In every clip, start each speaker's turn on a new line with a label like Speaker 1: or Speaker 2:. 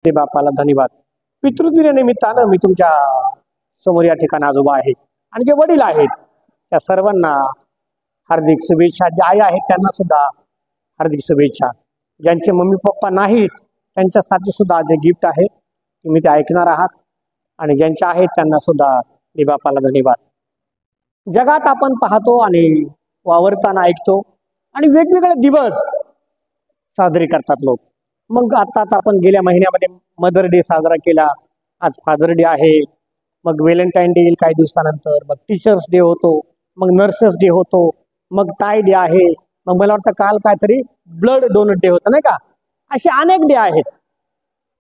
Speaker 1: ते बापाला धन्यवाद. पितृदिनानिमित्तानं मी तुमच्या समोर या ठिकाणी आज उभा आहे आणि जे वडील आहेत त्या सर्वांना हार्दिक शुभेच्छा. जे आई आहेत त्यांना सुद्धा हार्दिक शुभेच्छा. ज्यांचे मम्मी पप्पा नाहीत त्यांच्यासाठी सुद्धा जे गिफ्ट आहे तुम्ही ते ऐकणार आहात आणि ज्यांचे आहेत त्यांना सुद्धा ते बापाला धन्यवाद. जगात आपण पाहतो आणि वावरताना ऐकतो आणि वेगवेगळे दिवस साजरे करतात लोक. मग आत्ताच आपण गेल्या महिन्यामध्ये मदर डे साजरा केला, आज फादर डे आहे, मग व्हॅलेंटाईन डे येईल काही दिवसानंतर, मग टीचर्स डे होतो, मग नर्सेस डे होतो, मग टाय डे आहे, मग मला वाटतं काल काहीतरी ब्लड डोनर डे होतं नाही का. असे अनेक डे आहेत.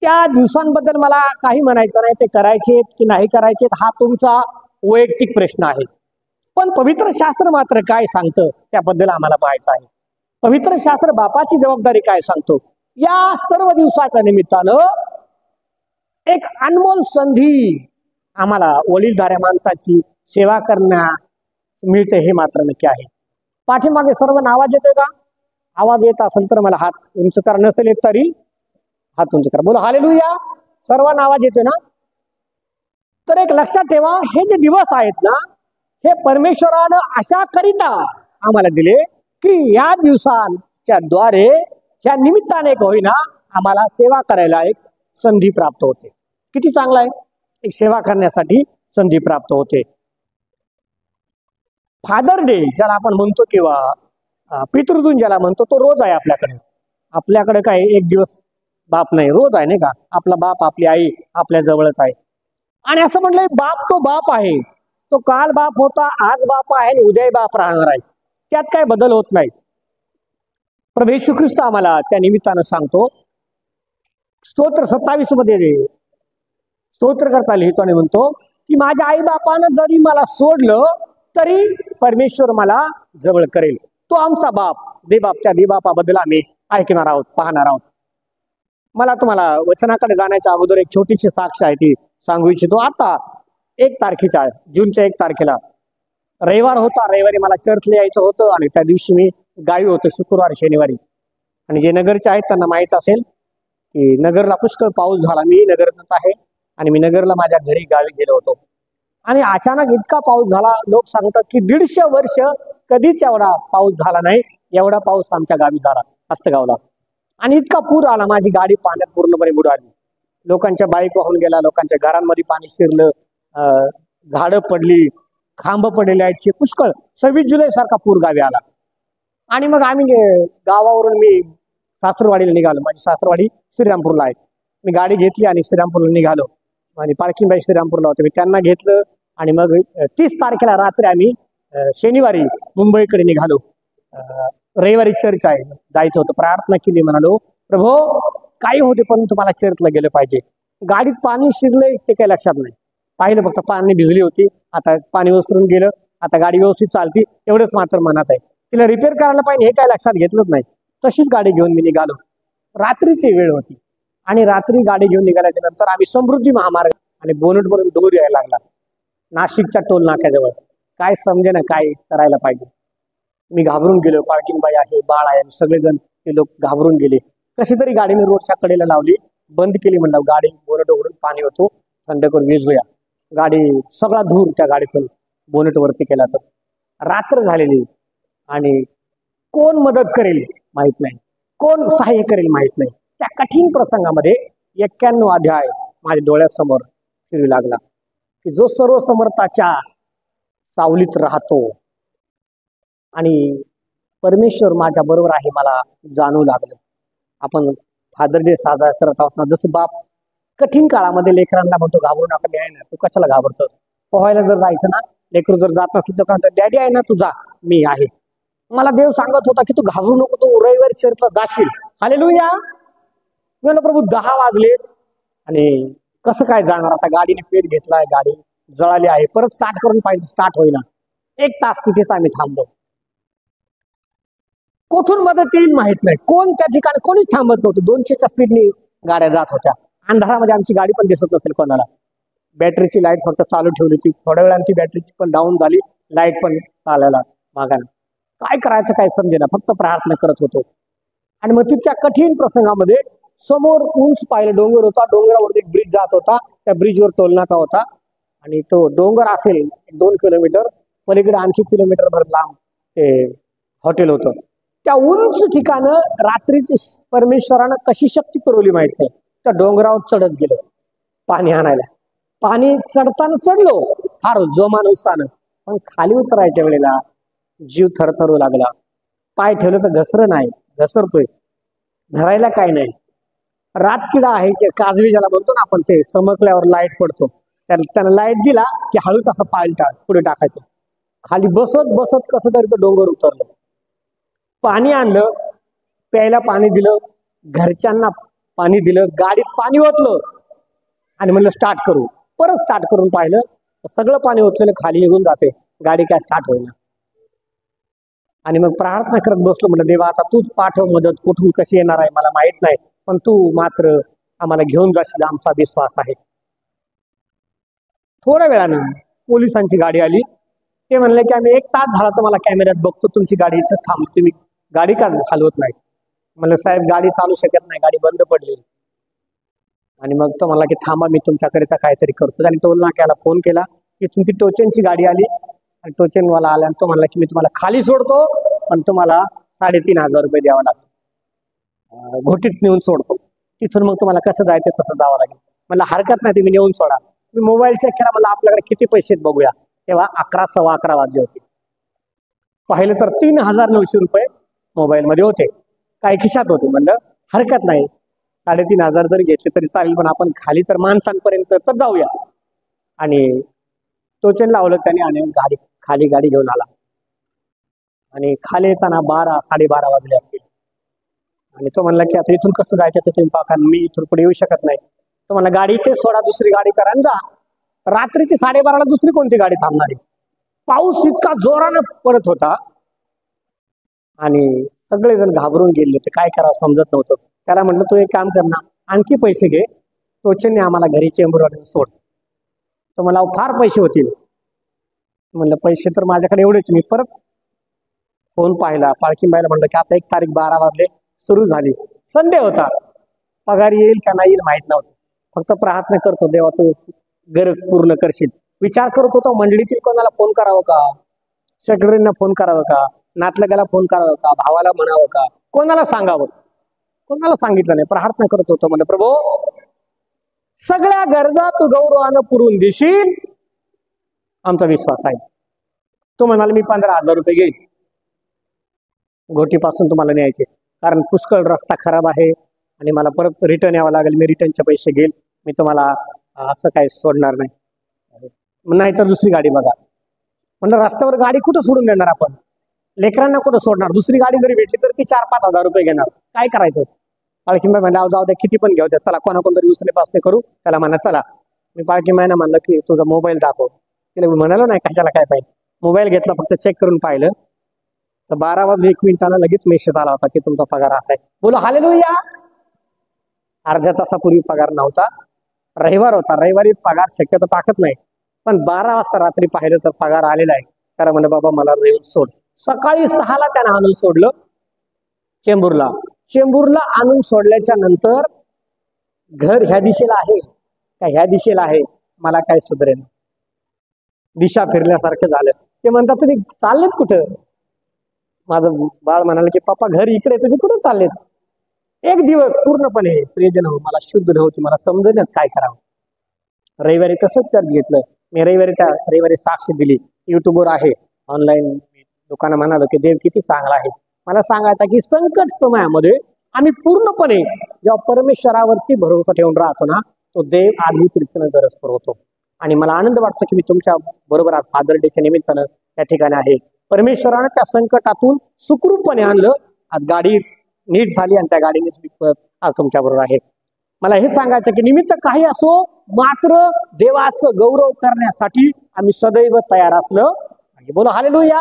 Speaker 1: त्या दिवसांबद्दल मला काही म्हणायचं नाही, ते करायचे की नाही करायचे हा तुमचा वैयक्तिक प्रश्न आहे. पण पवित्र शास्त्र मात्र काय सांगतं त्याबद्दल आम्हाला पाहायचं आहे. पवित्र शास्त्र बापाची जबाबदारी काय सांगतो. या सर्व दिवसाच्या निमित्तानं एक अनमोल संधी आम्हाला वडीलधाऱ्या माणसाची सेवा करण्यास मिळते हे मात्र नक्की आहे. पाठीमागे सर्व आवाज येतोय का? आवाज येत असेल तर मला हात उंच करा, नसेल येत तरी हात उंच करा. बोला हालेलुया. सर्वांना आवाज येतोय ना? तर एक लक्षात ठेवा, हे जे दिवस आहेत ना हे परमेश्वरानं अशा करिता आम्हाला दिले की या दिवसांच्या द्वारे या निमित्ताने एक होईना आम्हाला सेवा करायला एक संधी प्राप्त होते. किती चांगला आहे, एक सेवा करण्यासाठी संधी प्राप्त होते. फादर डे ज्याला आपण म्हणतो किंवा पितृदिन ज्याला म्हणतो तो रोज आहे आपल्याकडे. आपल्याकडे काय एक दिवस बाप नाही, रोज आहे नाही का. आपला बाप आपली आई आपल्या जवळच आहे. आणि असं म्हटलंय बाप तो बाप आहे, तो काल बाप होता, आज बाप आहे आणि उद्याही बाप राहणार आहे. त्यात काय बदल होत नाही. प्रभू येशू ख्रिस्त आम्हाला त्या निमित्तानं सांगतो. स्तोत्र 27 मध्ये स्तोत्रकर्ता लिहितो आणि म्हणतो की माझ्या आई बापानं जरी मला सोडलं तरी परमेश्वर मला जवळ करेल. तो आमचा बाप देबाप. त्या देबापाबद्दल आम्ही ऐकणार आहोत, पाहणार आहोत. मला तुम्हाला वचनाकडे जाण्याच्या अगोदर एक छोटीशी साक्ष आहे ती सांगू इच्छितो. आता 1 तारखेच्या जूनच्या 1 तारखेला रविवार होता. रविवारी मला चर्चला यायचं होतं आणि त्या दिवशी मी गावी होतो, शुक्रवार शनिवारी. आणि जे नगरचे आहेत त्यांना माहीत असेल की नगरला पुष्कळ पाऊस झाला. मी नगरच आहे आणि मी नगरला माझ्या घरी गावी गेलो होतो. आणि अचानक इतका पाऊस झाला, लोक सांगतात की 150 वर्ष कधीच एवढा पाऊस झाला नाही. एवढा पाऊस आमच्या गावी झाला, हस्तगावला. आणि इतका पूर आला, माझी गाडी पाण्यात पूर्णपणे बुडाली. लोकांच्या बाईक वाहून गेला, लोकांच्या घरांमध्ये पाणी शिरलं, झाडं पडली, खांब पडले लाईटचे, पुष्कळ. 26 जुलै सारखा पूर गावी आला. आणि मग आम्ही गावावरून मी सासरवाडीला निघालो. माझी सासरवाडी श्रीरामपूरला आहे. मी गाडी घेतली आणि श्रीरामपूरला निघालो आणि पार्किंग बाई श्रीरामपूरला होते. मी त्यांना घेतलं आणि मग 30 तारखेला रात्री आम्ही शनिवारी मुंबईकडे निघालो. रविवारी चर्च आहे, जायचं होतं. प्रार्थना केली, म्हणालो प्रभो काही होते पण तुम्हाला चर्चला गेलं पाहिजे. गाडीत पाणी शिरलंय ते काही लक्षात नाही. पाहिलं फक्त पाणी भिजली होती. आता पाणी ओसरून गेलं, आता गाडी व्यवस्थित चालती एवढंच मात्र मनात आहे. तिला रिपेअर करायला पाहिजे हे काय लक्षात घेतलंच नाही. तशीच गाडी घेऊन मी निघालो. रात्रीची वेळ होती आणि रात्री गाडी घेऊन निघाल्याच्या नंतर आम्ही समृद्धी महामार्ग आणि बोनटवरून दूर यायला लागला. नाशिकच्या टोल नाक्याजवळ काय समजे ना काय करायला पाहिजे. मी घाबरून गेलो. पार्किंग बाई आहे, बाळ आहे, सगळेजण ते लोक घाबरून गेले. कशी तरी गाडी मी रोडच्या कडेला लावली, बंद केली. म्हणलं गाडी बोनट उघडून पाणी होतो, थंड करून विजूया. गाडी सगळा धूर त्या गाडीतून बोनट वरती केला. तर रात्र झालेली आणि कोण मदत करेल माहित नाही, कोण सहाय्य करेल माहित नाही. त्या कठीण प्रसंगामध्ये 91 अध्याय माझ्या डोळ्यासमोर फिरू लागला की जो सर्व समर्थाच्या सावलीत राहतो आणि परमेश्वर माझ्या बरोबर आहे मला जाणू लागलं. आपण फादर डे साजरा करत आहोत ना, जसं बाप कठीण काळामध्ये लेकरांना म्हणतो घाबरू नका, मी आहे ना, तू कशाला घाबरतोस. पोहायला जर जायचं ना, लेकरू जर जात नसेल तर काय डॅडी आहे ना, तू जा, मी आहे. मला देव सांगत होता की तू घाबरू नको, तू रविवारी चर्चला जाशील. हालेलुया. म्हणलं प्रभू 10 वाजले आणि कसं काय जाणार. आता गाडीने पेट घेतलाय, गाडी जळाली आहे, परत स्टार्ट करून पाहिजे, स्टार्ट होईना. 1 तास तिथेच आम्ही थांबलो. कुठून मदत येईल माहित नाही, कोण त्या ठिकाणी कोणीच थांबत नव्हतं. 200च्या स्पीडने गाड्या जात होत्या. अंधारामध्ये आमची गाडी पण दिसत नसेल कोणाला. बॅटरीची लाईट फक्त चालू ठेवली होती. थोड्या वेळाने ती बॅटरीची पण डाऊन झाली, लाईट पण चालायला मागायला. काय करायचं काय समजेना, फक्त प्रार्थना करत होतो. आणि मग तितक्या कठीण प्रसंगामध्ये समोर उंच पाहिलं डोंगर होता, डोंगरावर एक ब्रिज जात होता, त्या ब्रिजवर टोल नाका होता आणि तो डोंगर असेल 2 किलोमीटर, पलीकडे आणखी किलोमीटर भर लांब ते हॉटेल होतं. त्या उंच ठिकाणं रात्रीची परमेश्वरानं कशी शक्ती पुरवली माहित नाही, त्या डोंगरावर चढत गेलो पाणी आणायला. पाणी चढताना चढलो फार जोमान उत्साहानं, पण खाली उतरायच्या वेळेला जीव थरथरू लागला. पाय ठेवलं तर घसरं नाही, घसरतोय, धरायला काय नाही. रातकिडा आहे की काजवी ज्याला म्हणतो ना आपण, ते चमकल्यावर लाईट पडतो, त्यानं लाईट दिला की हळूच असं पाय पुढे टाकायचं. खाली बसत बसत कसं तरी तो डोंगर उतरलं. पाणी आणलं, प्यायला पाणी दिलं, घरच्यांना पाणी दिलं, गाडीत पाणी ओतलं आणि म्हणलं स्टार्ट करू. परत स्टार्ट करून पाहिलं तर सगळं पाणी ओतलेलं खाली निघून जाते, गाडी काय स्टार्ट होईना. आणि मग प्रार्थना करत बसलो, म्हणलं देवा आता तूच पाठव मदत, कुठून कशी येणार आहे मला माहित नाही, पण तू मात्र आम्हाला घेऊन जाशील, आमचा विश्वास आहे. थोड्या वेळानं पोलिसांची गाडी आली. ते म्हणले की आम्ही 1 तास झाला तुम्हाला कॅमेऱ्यात बघतो, तुमची गाडी इथं थांब, तुम्ही गाडी का हलवत नाही. म्हणलं साहेब गाडी चालू शकत नाही, गाडी बंद पडली. आणि मग तो म्हणला की थांबा मी तुमच्याकरिता काहीतरी करतो. आणि टोल नाक्याला फोन केला, इथून ती टोचनची गाडी आली आणि टोचनवाला आला आणि तो म्हणला की मी तुम्हाला खाली सोडतो, पण तुम्हाला 3,500 रुपये द्यावा लागतो, घोटीत नेऊन सोडतो, तिथून मग तुम्हाला कसं जायचं तसं जावं लागेल. म्हणलं हरकत नाही, तुम्ही नेऊन सोडा. मी मोबाईल चेक केला, म्हणलं आपल्याकडे किती पैसे आहेत बघूया. तेव्हा 11, 11:15 वाजले होते. पाहिलं तर 3,900 रुपये मोबाईलमध्ये होते, काही खिशात होते. म्हणलं हरकत नाही, 3,500 जरी घेतले तरी चालेल, पण आपण खाली तर माणसांपर्यंत तर जाऊया. आणि टोचन लावलं त्याने आणि खाली गाडी घेऊन आला. आणि खाली येताना 12, 12:30 वाजले असतील. आणि तो म्हणला की आता इथून कसं जायचं ते तुम्ही पाका, मी इथून पुढे येऊ शकत नाही. तो म्हणला गाडी इथे सोडा, दुसरी गाडी करा आणि जा. रात्रीची 12:30ला दुसरी कोणती गाडी थांबणार आहे? पाऊस इतका जोरानं पडत होता आणि सगळेजण घाबरून गेले होते, काय करावं समजत नव्हतं. त्याला म्हटलं तू एक काम कर ना, आणखी पैसे घे, टोचनने आम्हाला घरी चेंबूरवाडीवर सोड. तर मला फार पैसे होतील. म्हणलं पैसे तर माझ्याकडे एवढेच. मी परत फोन पाहिला, पालखीबाईला म्हणलं की आता 1 तारीख 12 वाजले, सुरू झाली, संडे होता, पगार येईल का नाही येईल माहित नव्हतं. फक्त प्रार्थना करतो देवा तू गरज पूर्ण करशील. विचार करत होतो मंडळीतील कोणाला फोन करावं का, सेक्रेटरींना फोन करावं का, नातलगाला फोन करावं का, भावाला म्हणावं का, कोणाला सांगावं. कोणाला सांगितलं नाही. प्रार्थना करत होतो, म्हणजे प्रभू सगळ्या गरजा तू गौरवानं पुरवून देशील, आमचा विश्वास आहे. तो म्हणाला मी 15,000 रुपये घेईल, घोटीपासून तुम्हाला न्यायचे, कारण पुष्कळ रस्ता खराब आहे आणि मला परत रिटर्न यावं लागेल, मी रिटर्नचे पैसे घेईल, मी तुम्हाला असं काही सोडणार नाही, नाही तर दुसरी गाडी बघा. म्हणलं रस्त्यावर गाडी कुठं सोडून देणार आपण, लेकरांना कुठं सोडणार, दुसरी गाडी जरी भेटली तर ती 4-5 हजार रुपये घेणार, काय करायचं. पालखीबाई म्हणलं जाऊ द्या, किती पण घेऊ द्या, चला कोणाकोणतरी दुसरे पासने करू. त्याला म्हणा चला. मी पालखीबाईंना म्हणलं की तुझा मोबाईल दाखव. तिला मी म्हणालो नाही कशाला काय पाहिजे. मोबाईल घेतला, फक्त चेक करून पाहिलं तर 12:01 लगेच मेसेज आला होता की तुमचा पगार असा आहे. बोलो हालेलुया. अर्ध्या तासापूर्वी पगार नव्हता, रविवार होता, रविवारी पगार शक्यतो टाकत नाही, पण 12 वाजता रात्री पाहिलं तर पगार आलेला आहे. त्याला म्हणलं बाबा मला नेऊन सोड. सकाळी 6ला त्यानं आणून सोडलं चेंबूरला. चेंबूरला आणून सोडल्याच्या नंतर घर ह्या दिशेला आहे का ह्या दिशेला आहे मला काय सुधरेल, दिशा फिरल्यासारखं झालं. ते म्हणतात तुम्ही चाललेत कुठं. माझं बाळ म्हणाले की पप्पा घर इकडे, तुम्ही कुठं चाललेत. एक दिवस पूर्णपणे प्रियजन मला शुद्ध नव्हती, मला समजण्यास काय करावं. रविवारी तसंच करत घेतलं मी. रविवारी साक्ष दिली, युट्यूबवर आहे ऑनलाईन. लोकांना म्हणालो की देव किती चांगला आहे. मला सांगायचा की संकट समयामध्ये आम्ही पूर्णपणे जेव्हा परमेश्वरावरती भरोसा ठेवून राहतो ना, तो देव आधीच गरजपर होतो. आणि मला आनंद वाटतो की मी तुमच्या बरोबर आज फादर डेच्या निमित्तानं त्या ठिकाणी आहे. परमेश्वरानं त्या संकटातून सुखरूपपणे आणलं. आज गाडी नीट झाली आणि त्या गाडीने आज तुमच्या बरोबर आहे. मला हे सांगायचं की निमित्त काही असो, मात्र देवाचं गौरव करण्यासाठी आम्ही सदैव तयार असलं पाहिजे. बोला हालेलुया.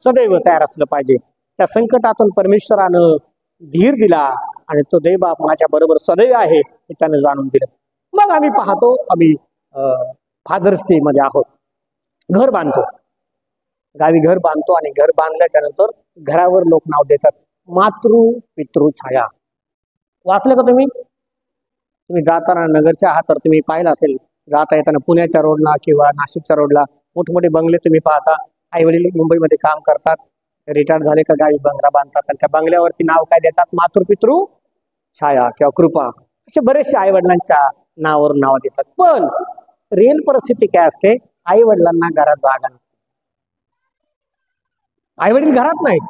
Speaker 1: सदैव तयार असलं पाहिजे. त्या संकटातून परमेश्वरानं धीर दिला आणि तो देव बाप माझ्या बरोबर सदैव आहे हे त्यानं जाणून दिलं. मग आम्ही पाहतो, आम्ही फादर्स डे मध्ये आहोत. घर बांधतो, गावी घर बांधतो आणि घर बांधल्याच्या नंतर घरावर लोक नाव देतात मातृ पितृ छाया. वाचलं का तुम्ही. तुम्ही जाताना नगरच्या आहात तर तुम्ही पाहिलं असेल, जाता येताना पुण्याच्या रोडला किंवा नाशिकच्या रोडला मोठमोठे बंगले तुम्ही पाहता. आई वडील मुंबईमध्ये काम करतात, रिटायर झाले का गावी बंगला बांधतात आणि त्या बंगल्यावरती नाव काय देतात, मातृपितृ छाया किंवा कृपा, असे बरेचसे आई वडिलांच्या नावावरून नाव देतात. पण रिअल परिस्थिती काय असते, आई वडिलांना घरात जागा नसते, आई वडील घरात नाहीत.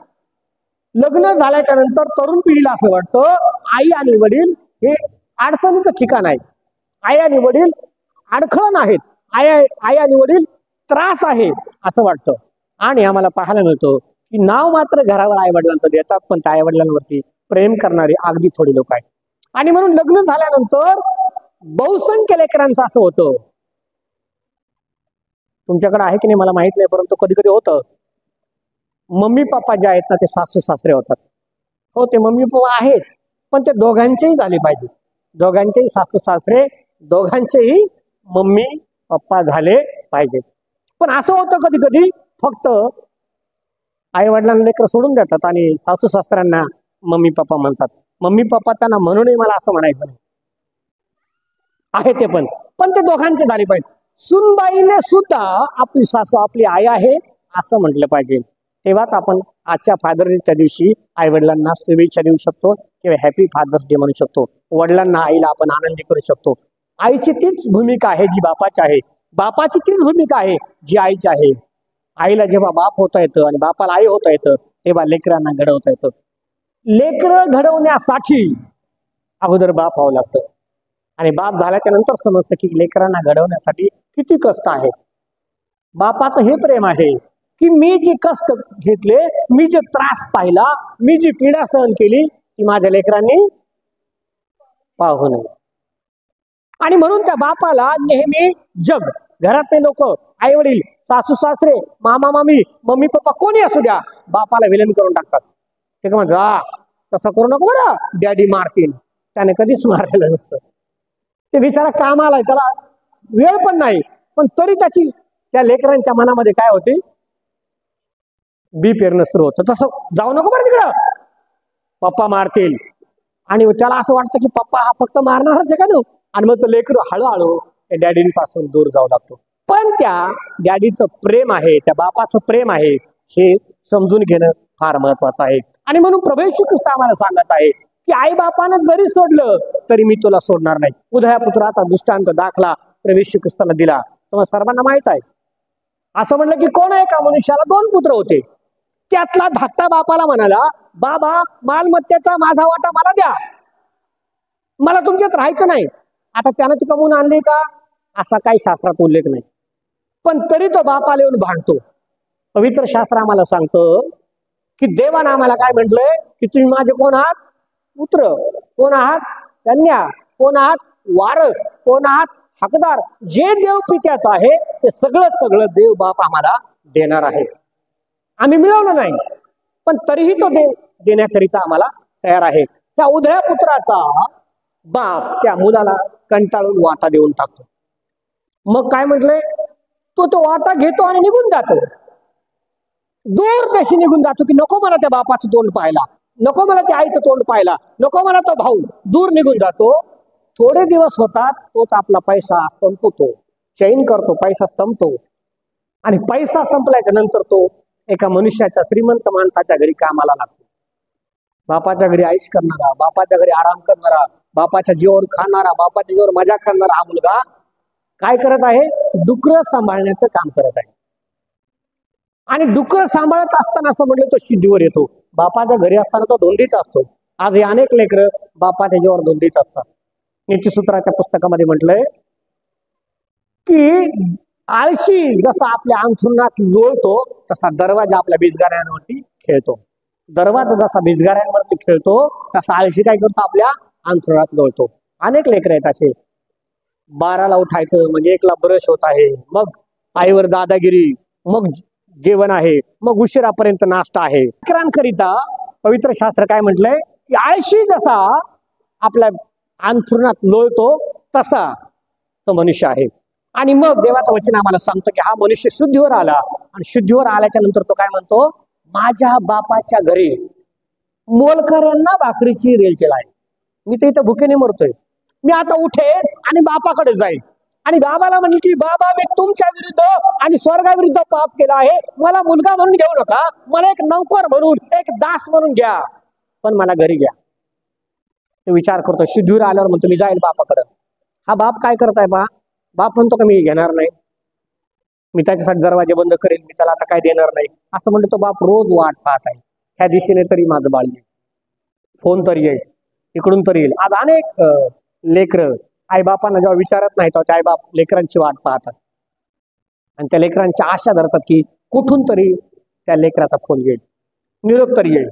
Speaker 1: लग्न झाल्याच्या नंतर तरुण पिढीला असं वाटतं आई आणि वडील हे अडचणीचं ठिकाण आहे, आई आणि वडील अडखळण आहेत, आई आणि वडील त्रास आहे असं वाटतं. आणि आम्हाला पाहायला मिळतं की नाव मात्र घरावर आई वडिलांचं देतात, पण त्या आई वडिलांवरती प्रेम करणारी अगदी थोडी लोक आहेत. आणि म्हणून लग्न झाल्यानंतर बहुसंख्य लेकरांचं असं होतं, तुमच्याकडे आहे की नाही मला माहित नाही, परंतु कधी कधी होतं, मम्मी पप्पा जे आहेत ना ते सासू सासरे होतात. हो, ते मम्मी पप्पा आहेत, पण ते दोघांचेही झाले पाहिजे, दोघांचेही सासू सासरे, दोघांचेही मम्मी पप्पा झाले पाहिजे. पण असं होतं कधी कधी फक्त आई वडिलांना लेकर सोडून देतात आणि सासू सासऱ्यांना मम्मी पप्पा म्हणतात. मम्मी पप्पा त्यांना म्हणूनही मला असं म्हणायचं नाही आहे ते, पण ते दोघांचे झाले पाहिजे. सुनबाईने सुद्धा आपली सासू आपली आई आहे असं म्हटलं पाहिजे. तेव्हाच आपण आजच्या फादर डेच्या दिवशी आई वडिलांना शुभेच्छा देऊ शकतो किंवा हॅपी फादर्स डे म्हणू शकतो. वडिलांना आईला आपण आनंदी करू शकतो. आईची तीच भूमिका आहे जी बापाची आहे, बापाची तीच भूमिका आहे जी आईची आहे. आईला जेव्हा बाप होता येतं आणि बापाला आई होता येतं तेव्हा लेकरांना घडवता येतं. लेकरं घडवण्यासाठी अगोदर बाप व्हावं लागतं आणि बाप झाल्याच्या नंतर समजतं की लेकरांना घडवण्यासाठी किती कष्ट आहे. बापाचं हे प्रेम आहे की मी जे कष्ट घेतले, मी जे त्रास पाहिला, मी जी पीडा सहन केली ती माझ्या लेकरांनी पाहू नये. आणि म्हणून त्या बापाला नेहमी जग, घरातले लोक, आई वडील, सासू सासरे, मामा मामी, मम्मी पप्पा कोणी असू द्या, बापाला विलन करून टाकतात. ते का म्हणतात तसं करू नको बरं, डॅडी मारतील. त्याने कधीच मारलेलं नसतं. ते बिचारा कामाला, त्याला वेळ पण नाही, पण तरी त्याची त्या लेकरांच्या मनामध्ये काय होते, बी पेरणं सुरू होतं. तसं जाऊ नको बरं तिकडं, पप्पा मारतील. आणि त्याला असं वाटतं की पप्पा हा फक्त मारणारच आहे का तो, आणि मग तो लेकरू हळूहळू त्या डॅडीपासून दूर जाऊ लागतो. पण त्या डॅडीचं प्रेम आहे, त्या बापाचं प्रेम आहे, हे समजून घेणं फार महत्वाचं आहे. आणि म्हणून प्रभू येशू ख्रिस्त आम्हाला सांगत आहे की आई बापानं जरी सोडलं तरी मी तुला सोडणार नाही. उदया पुत्राचा दृष्टांत दाखला प्रभू येशू ख्रिस्ताला दिला. तुम्हाला सर्वांना माहित आहे, असं म्हणलं की कोण एका मनुष्याला 2 पुत्र होते. त्यातला धाकटा बापाला म्हणाला, बाबा मालमत्तेचा माझा वाटा मला द्या, मला तुमच्यात राहायचं नाही. आता त्यानं ती कमवून आणली का असा काही शास्त्रात उल्लेख नाही, पण तरी तो बापाला येऊन भांडतो. पवित्र शास्त्र आम्हाला सांगतं की देवानं आम्हाला काय म्हटलंय की तुम्ही माझे कोण आहात, पुत्र, कोण आहात, कन्या, कोण आहात, वारस, कोण आहात, हकदार. जे देव पित्याचं आहे ते सगळं देव बाप आम्हाला देणार आहे. आम्ही मिळवलं नाही, पण तरीही तो देण्याकरिता आम्हाला तयार आहे. त्या उधळ्या पुत्राचा बाप त्या मुलाला कंटाळून वाटा देऊन टाकतो. मग काय म्हटलंय, तो वाटा घेतो आणि निघून जातो, दूर देशी निघून जातो की नको मला त्या बापाचं तोंड पाहायला, नको मला त्या आईचं तोंड पाहायला, नको मला तो भाऊ, दूर निघून जातो. थोडे दिवस होतात, तोच आपला पैसा संपतो, चैन करतो, पैसा संपतो. आणि पैसा संपल्याच्या नंतर तो एका मनुष्याच्या, श्रीमंत माणसाच्या घरी कामाला लागतो. बापाच्या घरी आईश करणारा, बापाच्या घरी आराम करणारा, बापाच्या जीवावर खाणारा, बापाच्या जीवावर मजा करणारा हा मुलगा काय करत आहे, डुकरं सांभाळण्याचं काम करत आहे. आणि डुकरं सांभाळत असताना असं म्हटलं तो सिद्धीवर येतो. बापाच्या घरी असताना तो धोंडीत असतो. आज हे अनेक लेकरं बापाच्या जीवावर धोंडीत असतात. नीतिसूत्राच्या पुस्तकामध्ये म्हटलंय की आळशी जसा आपल्या अंथरुणात लोळतो तसा दरवाजा आपल्या बिजगाऱ्यांवरती खेळतो. दरवाजा जसा बिजगाऱ्यांवरती खेळतो तसा आळशी काय करतो, आपल्या अंथरुणात लोळतो. अनेक लेकर आहेत असे, 12ला उठायचं म्हणजे 1ला ब्रश होत आहे, मग आईवर दादागिरी, मग जेवण आहे, मग उशिरापर्यंत नाश्ता आहे. लेकरांकरिता पवित्र शास्त्र काय म्हटलंय की आळशी जसा आपल्या अंथरुणात लोळतो तसा तो मनुष्य आहे. आणि मग देवाचं वचन आम्हाला सांगतो की हा मनुष्य शुद्धीवर आला, आणि शुद्धीवर आल्याच्या नंतर तो काय म्हणतो, माझ्या बापाच्या घरी मोलकऱ्यांना भाकरीची रेलचेल आहे, मी तर इथं भुकेने मरतोय, मी आता उठेन आणि बापाकडे जाईल आणि बाबाला म्हणेल की बाबा मी तुमच्या विरुद्ध आणि स्वर्गाविरुद्ध पाप केला आहे, मला मुलगा म्हणून घेऊ नका, मला एक नौकर म्हणून एक दास म्हणून घ्या, पण मला घरी घ्या. तो विचार करतो, शुद्धीवर आल्यावर म्हणतो मी जाईल बापाकडे. हा बाप काय करताय बाप म्हणतो का मी घेणार नाही, मी त्याच्यासाठी दरवाजे बंद करेल, मी त्याला आता काय देणार नाही, असं म्हणतो तो बाप रोज वाट पाहत आहे. ह्या दिशेने तरी माझं बाळ येईल, फोन तरी येईल, इकडून तरी येईल. आज अनेक लेकर आई बापांना जेव्हा विचारत नाही तेव्हा आई बाप लेकरांची वाट पाहतात आणि त्या लेकरांची आशा धरतात की कुठून तरी त्या लेकराचा फोन येईल, निरोप तरी येईल.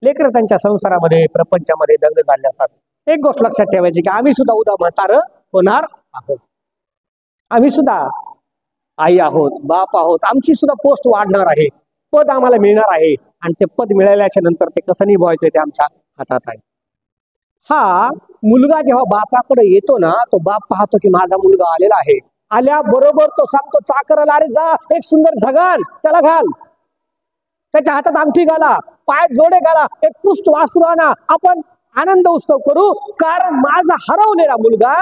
Speaker 1: लेकर त्यांच्या संसारामध्ये प्रपंचामध्ये दंग झाले असतात. एक गोष्ट लक्षात ठेवायची की आम्ही सुद्धा उद्या म्हातार होणार आहोत, आम्ही सुद्धा आई आहोत, बाप आहोत, आमची सुद्धा पोस्ट वाढणार आहे, पद आम्हाला मिळणार आहे आणि ते पद मिळाल्याच्या नंतर ते कसं निभवायचं ते आमच्या हातात आहे. हा मुलगा जेव्हा बापाकडे येतो ना, तो बाप पाहतो की माझा मुलगा आलेला आहे. आल्याबरोबर तो सांगतो चाकराला, अरे जा एक सुंदर झगान त्याला घाल, त्याच्या हातात अंगठी घाला, पायात जोडे घाला, एक पुष्ट वासरू आणा, आपण आनंद उत्सव करू, कारण माझा हरवलेला मुलगा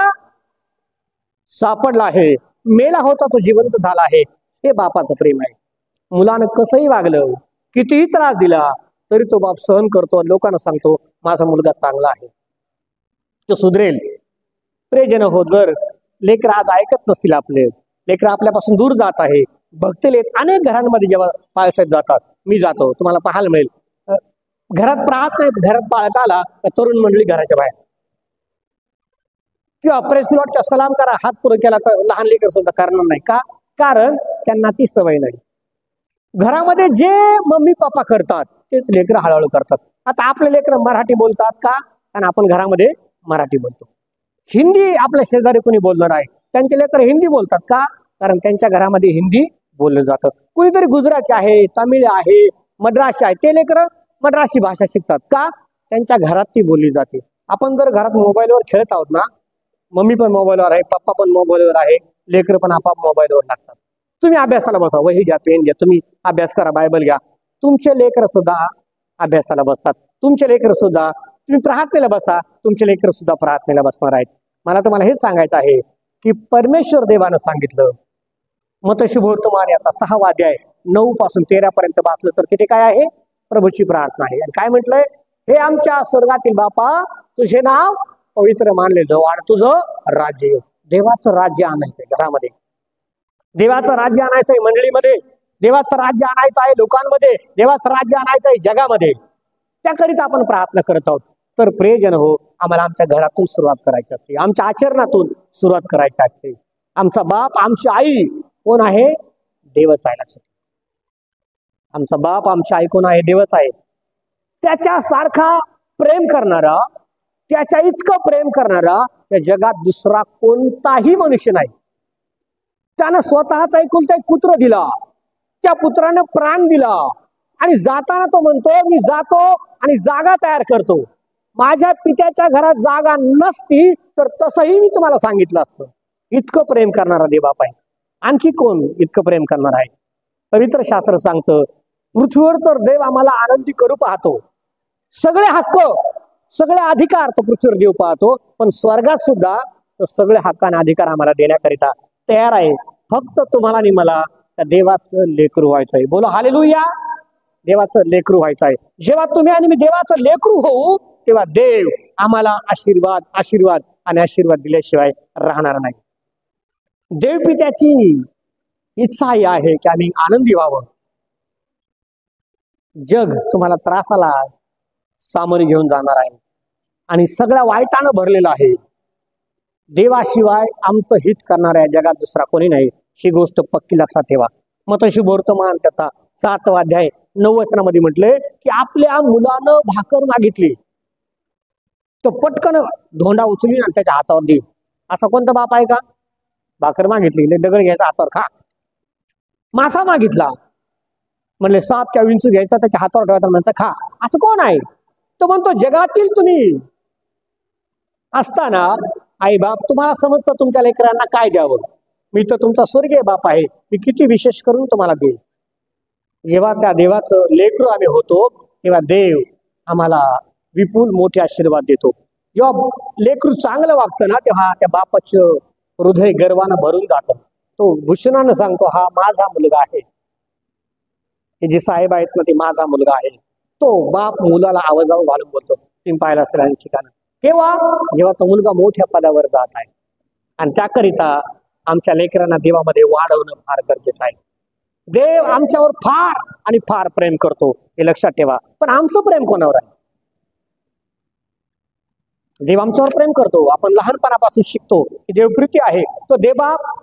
Speaker 1: सापडला आहे, मेला होता तो जिवंत झाला आहे. हे बापाचं प्रेम आहे. मुलानं कसंही वागलं, कितीही त्रास दिला तरी तो बाप सहन करतो, लोकांना सांगतो माझा मुलगा चांगला आहे, तो सुधरेल. प्रियजन हो, जर लेकर आज ऐकत नसतील, आपले लेकर आपल्यापासून दूर जात आहे, भक्तलेत अनेक घरांमध्ये जेव्हा पाळसाहेब जातात, मी जातो, तुम्हाला पाहायला मिळेल, घरात पाहत नाहीत, घरात पाळत आला तर तरुण मंडळी घराच्या बाहेर, किंवा प्रेस लॉट सलाम करा, हात पुढे केला तर लहान लेकर सुद्धा करणार नाही. का? कारण त्यांना ती सवय नाही. घरामध्ये जे मम्मी पप्पा करतात ते लेकर हळूहळू करतात. आता आपले लेकर मराठी बोलतात का? कारण आपण घरामध्ये मराठी बोलतो. हिंदी आपल्या शेजारी कोणी बोलणार आहे, त्यांचे लेकर हिंदी बोलतात का? कारण त्यांच्या घरामध्ये हिंदी बोललं जातं. कुणीतरी गुजराती आहे, तामिळ आहे, मद्रासी आहे, ते लेकर मद्रासी भाषा शिकतात का? त्यांच्या घरात ती बोलली जाते. आपण जर घरात मोबाईलवर खेळत आहोत ना, मम्मी पण मोबाईलवर आहे, पप्पा पण मोबाईलवर आहे, लेकर पण आपाप मोबाईलवर लागतात. तुम्ही अभ्यासाला बसा, वही घ्या, पेन घ्या, तुम्ही अभ्यास करा, बायबल घ्या, तुमचे लेकर सुद्धा अभ्यासाला बसतात. तुमचे लेकर सुद्धा, तुम्ही प्रार्थनेला बसा, तुमचे लेकर सुद्धा प्रार्थनेला बसणार आहेत. मला तुम्हाला हेच सांगायचं आहे की परमेश्वर देवानं सांगितलं, मतशुभवर्तमान आता 6वा अध्याय 9 पासून 13 पर्यंत वाचलं तर तिथे काय आहे? प्रभूची प्रार्थना आहे. आणि काय म्हटलंय? हे आमच्या स्वर्गातील बापा, तुझे नाव पवित्र मानले जाऊ आणि तुझं राज्य येऊ. देवाचं राज्य आणायचंय घरामध्ये, देवाचं राज्य आणायचंय मंडळीमध्ये, देवाचं राज्य आणायचं आहे लोकांमध्ये, देवाचं राज्य आणायचं आहे जगामध्ये. त्याकरिता आपण प्रार्थना करत आहोत. तर प्रियजन हो, आम्हाला आमच्या घरातून सुरुवात करायची असते, आमच्या आचरणातून सुरुवात करायची असते. आमचा बाप, आमची आई कोण आहे? देवच आहे. लक्षात, आमचा बाप, आमची आई कोण आहे? देवच आहे. त्याच्यासारखा प्रेम करणारा, त्याच्या इतकं प्रेम करणारा या जगात दुसरा कोणताही मनुष्य नाही. त्यानं स्वतःचा एकुलता एक पुत्र दिला, त्या पुत्रानं प्राण दिला आणि जाताना तो म्हणतो मी जातो आणि जागा तयार करतो. माझ्या पित्याच्या घरात जागा नसती तर तसंही मी तुम्हाला सांगितलं असतं. इतकं प्रेम करणारा देव बाप आहे. आणखी कोण इतकं प्रेम करणार आहे? पवित्र शास्त्र सांगतं, पृथ्वीवर तर देव आम्हाला आनंदी करू पाहतो, सगळे हक्क, सगळे अधिकार तो पृथ्वीवर देव पाहतो, पण स्वर्गात सुद्धा तो सगळे हक्क आणि अधिकार आम्हाला देण्याकरिता तयार आहे. फक्त तुम्हाला आणि मला त्या देवाचं लेकरू व्हायचं आहे. बोला हालेलुया. देवाचं लेकरू व्हायचं आहे. जेव्हा तुम्ही आणि मी देवाचं लेकरू होऊ तेव्हा देव आम्हाला आशीर्वाद, आशीर्वाद आणि आशीर्वाद दिल्याशिवाय राहणार नाही. देवपित्याची इच्छा ही आहे की आम्ही आनंदी व्हावं. जग तुम्हाला त्रासाला सामोरे घेऊन जाणार आहे आणि सगळ्या वाईटानं भरलेलं आहे. देवाशिवाय आमचं हित करणाऱ्या जगात दुसरा कोणी नाही. ही गोष्ट पक्की लक्षात ठेवा. मतशुभवर्तमान त्याचा 7वा अध्याय 9 वचनामध्ये म्हटले की आपल्या मुलानं भाकर मागितली तो पटकन धोंडा उचली आणि त्याच्या हातावर देईल. असा कोणता बाप आहे का? भाकर मागितली, दगड घ्यायचा हातावर खा. मासा मागितला, म्हणले साप किंवा विंचू घ्यायचा त्याच्या हातावर ठेवायचा, म्हणजे खा. असं कोण आहे? तो म्हणतो जगातील तुम्ही असताना आई बाप तुम्हाला समजतं तुमच्या लेकरांना काय द्यावं. मी तर तुमचा स्वर्गीय बाप आहे, मी किती विशेष करून तुम्हाला देईल. जेव्हा त्या देवाचं लेकरू आम्ही होतो तेव्हा देव आम्हाला विपुल मोठे आशीर्वाद देतो. जेव्हा लेकरू चांगलं वागतं ना तेव्हा त्या बापाचं हृदय गर्वानं भरून जातं. तो भूषणानं सांगतो हा माझा मुलगा आहे, हे जे साहेब आहेत ना ते माझा मुलगा आहे. तो बाप मुलाला आवाजावर घालून बोलतो. तुम्ही पाहिला असेल अनेक ठिकाणी. केव्हा? जेव्हा तो मुलगा मोठ्या पदावर जात आहे. आणि त्याकरिता आमच्या लेकरांना देवामध्ये वाढवणं फार गरजेचं आहे. देव आमच्यावर फार आणि फार प्रेम करतो हे लक्षात ठेवा. पण आमचं प्रेम कोणावर आहे? देव आमच्यावर प्रेम करतो. आपण लहानपणापासून शिकतो की देवप्रीती आहे. तो देवबाप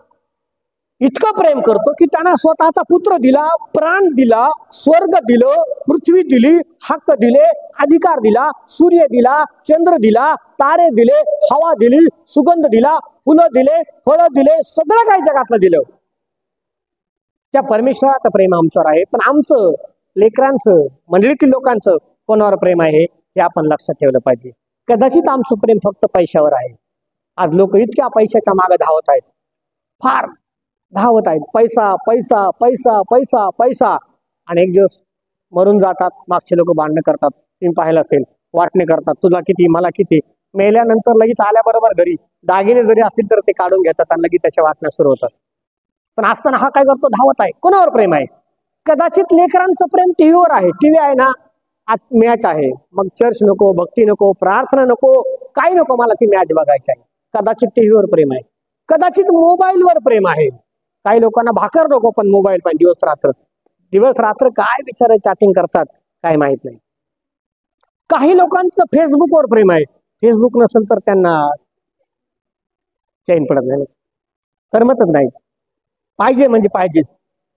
Speaker 1: इतकं प्रेम करतो की त्यानं स्वतःचा पुत्र दिला, प्राण दिला, स्वर्ग दिलं, पृथ्वी दिली, हक्क दिले, अधिकार दिला, सूर्य दिला, चंद्र दिला, तारे दिले, हवा दिली, सुगंध दिला, फुलं दिले, फळं दिले, सगळं काही जगातलं दिलं. त्या परमेश्वराचं प्रेम आमच्यावर आहे. पण आमचं, लेकरांचं, मंडळीतील लोकांचं कोणावर प्रेम आहे हे आपण लक्षात ठेवलं पाहिजे. कदाचित आमचं प्रेम फक्त पैशावर आहे. आज लोक इतक्या पैशाच्या मागे धावत आहेत, फार धावत आहेत. पैसा पैसा पैसा पैसा पैसा. आणि एक दिवस मरून जातात. मागचे लोक भांडणं करतात. तुम्ही पाहिलं असेल, वाटणे करतात, तुला किती मला किती. मेल्यानंतर लगेच आल्याबरोबर घरी दागिने जरी असतील तर ते काढून घेतात आणि लगेच त्याच्या वाटण्या सुरू होतात. पण असताना हा काय करतो? धावत आहे. कोणावर प्रेम आहे? कदाचित लेकरांचं प्रेम टीव्हीवर आहे. टीव्ही आहे ना, आज मॅच आहे, मग चर्च नको, भक्ती नको, प्रार्थना नको, काही नको, मला ती मॅच बघायची आहे. कदाचित टीव्हीवर प्रेम आहे. कदाचित मोबाईलवर प्रेम आहे. काही लोकांना भाकर नको पण मोबाईल पण दिवस रात्र काय बिचारे चॅटिंग करतात काय माहित नाही. काही लोकांचं फेसबुकवर प्रेम आहे. फेसबुक नसेल तर त्यांना चैन पडत नाही, करमतच नाही. पाहिजे म्हणजे पाहिजे.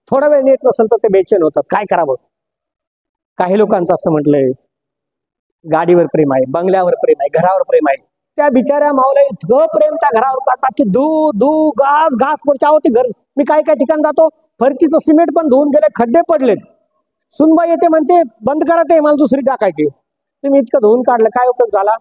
Speaker 1: थोडा वेळ नेट नसेल तर ते बेचैन होतात. काय करावं? काही लोकांचं असं म्हटलंय, गाडीवर प्रेम आहे, बंगल्यावर प्रेम आहे, घरावर प्रेम आहे. त्या बिचाऱ्या मावल्या इतकं प्रेम त्या घरावर करतात की धू घास पुढच्या होती घर. मी काय ठिकाण जातो, फरकीचं सिमेंट पण धुवून गेले, खड्डे पडलेत. सुनबाई येते म्हणते बंद करा ते, मला दुसरी टाकायची. तुम्ही इतकं धुवून काढलं, काय उपयोग झाला?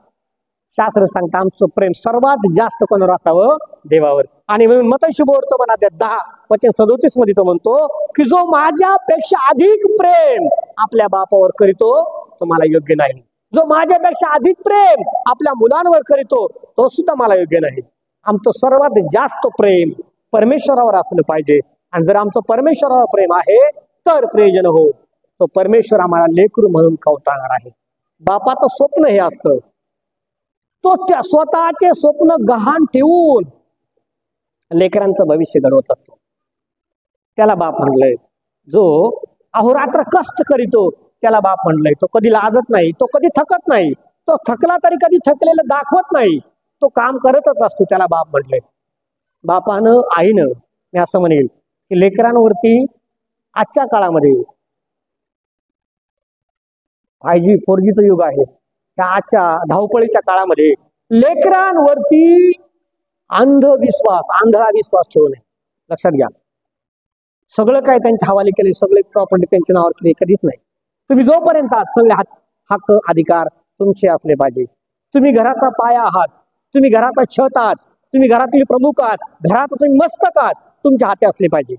Speaker 1: शास्त्र सांगतं आमचं प्रेम सर्वात जास्त कोणावर असावं? देवावर. आणि म्हणून मत्ती शुभवर्तमाना 10:37 मध्ये तो म्हणतो की जो माझ्यापेक्षा अधिक प्रेम आपल्या बापावर करीतो तो मला योग्य नाही. जो माझ्यापेक्षा अधिक प्रेम आपल्या मुलांवर करीतो तो सुद्धा मला योग्य नाही. आमचं सर्वात जास्त प्रेम परमेश्वरावर असलं पाहिजे. आणि जर आमचं परमेश्वरावर प्रेम आहे तर प्रयोजन हो, तो परमेश्वर आम्हाला लेकरू म्हणून कवटाळणार आहे. बापाचं स्वप्न हे असतं, तो त्या स्वतःचे स्वप्न गहाण ठेवून लेकरांचं भविष्य घडवत असतो. त्याला बाप म्हणलंय. जो अहोरात्र कष्ट करीतो त्याला बाप म्हणलंय. तो कधी लाजत नाही, तो कधी थकत नाही, तो थकला तरी कधी थकलेलं दाखवत नाही, तो काम करतच असतो, त्याला बाप म्हणलंय. बापानं, आईनं, मी असं म्हणेल की लेकरांवरती आजच्या काळामध्ये 5G 4Gचं युग आहे. त्या आजच्या धावपळीच्या काळामध्ये लेकरांवरती आंधळा विश्वास ठेवू नये. लक्षात घ्या, सगळं काय त्यांच्या हवाली केले, सगळे प्रॉपर्टी त्यांच्या नावावर केली, कधीच नाही. तुम्ही जोपर्यंत आहात सगळे हक्क अधिकार तुमचे असले पाहिजे. तुम्ही घराचा पाया आहात, तुम्ही घराचा छत आहात, तुम्ही घरातील प्रमुख आहात, घरात तुम्ही मस्तक आहात, तुमच्या हाती असले पाहिजे.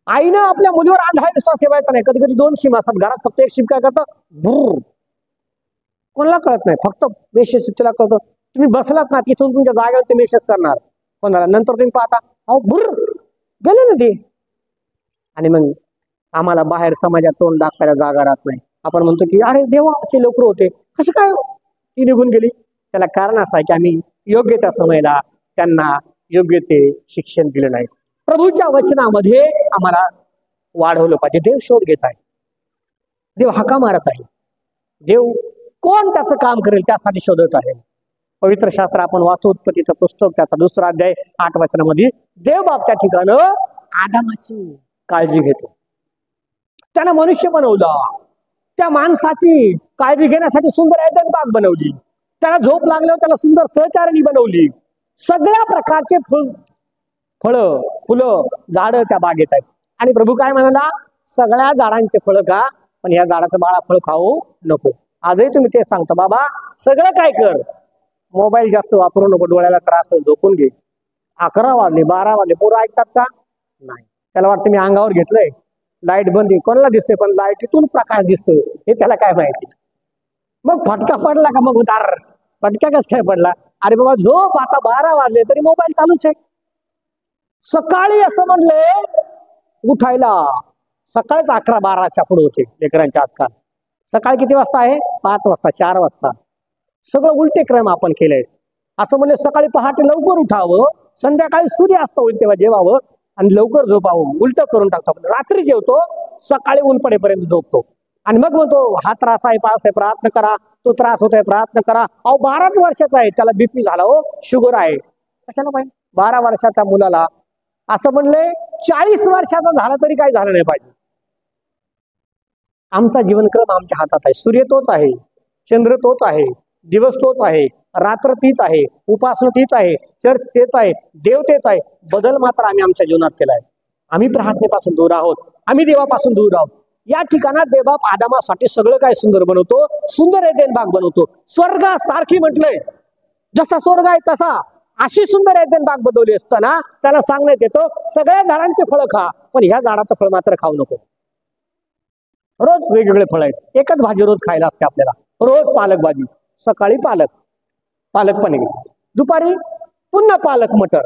Speaker 1: आईनं आपल्या मुलीवर आंधळा विश्वास ठेवायचा नाही. कधी कधी 2 शिम असतात घरात, फक्त एक शिम काय करतं, भुर, कोणाला कळत नाही, फक्त मेसेज तिला कळतं. तुम्ही बसलात ना तिथून तुमच्या जागेवर ते मेसेज करणार कोणाला, नंतर तुम्ही पाहता अहो भुर गेले ना ते. आणि मग आम्हाला बाहेर समाजात तोंड दाखवायला जागा राहत नाही. आपण म्हणतो की अरे देवाचे लेकरं होते, कसे काय ती निघून गेली? त्याला कारण असं आहे की आम्ही योग्य त्या समयाला त्यांना योग्य ते शिक्षण दिलं नाही. प्रभूच्या वचनामध्ये आम्हाला वाढवलं पाहिजे. देव शोध घेत आहे, देव हाका मारत आहे, देव कोण त्याचं काम करेल त्यासाठी शोधत आहे. पवित्र शास्त्र आपण वाचू, उत्पत्तीचं पुस्तक त्याचा 2रा अध्याय 8 वचनामध्ये देव बाप त्या ठिकाणं आदामाची काळजी घेतो. त्यानं मनुष्य बनवला, त्या माणसाची काळजी घेण्यासाठी सुंदर एदन बाग बनवली, त्याला झोप लागल्यावर त्याला सुंदर सहचारिणी बनवली. सगळ्या प्रकारचे फळं फुलं झाडं त्या बागेत आहेत. आणि प्रभू काय म्हणाला, सगळ्या झाडांचे फळं खा, पण या झाडाचं बाळा फळ खाऊ नको. आजही तुम्ही ते सांगता, बाबा सगळं काय कर, मोबाईल जास्त वापरू नको, डोळ्याला त्रास, झोपून घे. 11 वाजले 12 वाजले, पोरं ऐकतात का? नाही. त्याला वाटतं मी अंगावर घेतलंय, लाईट बंद, कोणाला दिसते पण लाईटीतून प्रकाश दिसतोय, हे त्याला काय माहिती. मग फटका पडला का मग उदार फटका कस काय पडला? अरे बाबा झोप, आता 12 वाजले तरी मोबाईल चालूच आहे. सकाळी असं म्हणले उठायला, सकाळीच 11-12च्या पुढे होते लेकरांच्या आजकाल. सकाळी किती वाजता आहे? 5 वाजता, 4 वाजता. सगळं उलटे क्रम आपण केले. असं म्हणले सकाळी पहाटे लवकर उठावं, संध्याकाळी सूर्यास्त होईल तेव्हा जेवावं आणि लवकर झोपावं. उलट करून टाकतो आपण. रात्री जेवतो, सकाळी ऊन पडेपर्यंत झोपतो आणि मग म्हणतो हा त्रास आहे, पास आहे, प्रयत्न करा, तो त्रास होतोय, प्रयत्न करा. अहो 12 वर्षाचा आहे, त्याला बीपी झाला, हो शुगर आहे. कशाला पाहिजे 12 वर्षाच्या मुलाला? असं म्हणले 40 वर्षाचा झाला तरी काही झालं नाही पाहिजे. आमचा जीवनक्रम आमच्या हातात आहे. सूर्य तोच आहे, चंद्र तोच आहे, दिवस तोच आहे, रात्र तीच आहे, उपासना तीच आहे, चर्च तेच आहे, देव तेच आहे. बदल मात्र आम्ही आमच्या जीवनात केलाय. आम्ही प्रार्थनेपासून दूर आहोत, आम्ही देवापासून दूर आहोत. या ठिकाणात देवबाप आदामासाठी सगळं काय सुंदर बनवतो, सुंदर एदेन बाग बनवतो. स्वर्गासारखी म्हटलंय, जसा स्वर्ग आहे तसा अशी सुंदर एदेन बाग बनवली असताना त्याला सांगण्यात येतं सगळ्या झाडांचे फळं खा, पण ह्या झाडाचं फळ मात्र खाऊ नको. रोज वेगवेगळे फळ आहेत, एकच भाजी रोज खायला असते आपल्याला. रोज पालक भाजी, सकाळी पालक पनीर, दुपारी पुन्हा पालक मटर,